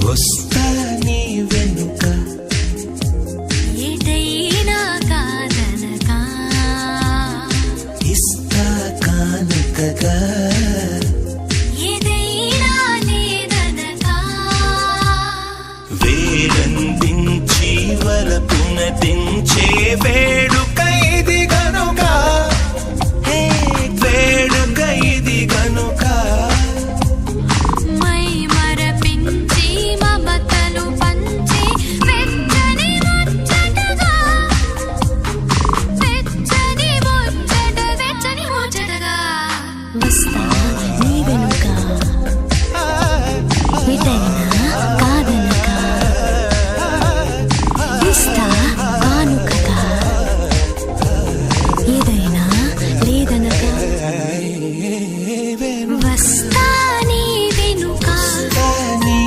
వస్తా నీ వెనుక ఏటైనా కాదనగా ఇస్తా కానుకగా ఏదైనా లేదనగా వేలందించి వలపున దించే వేడు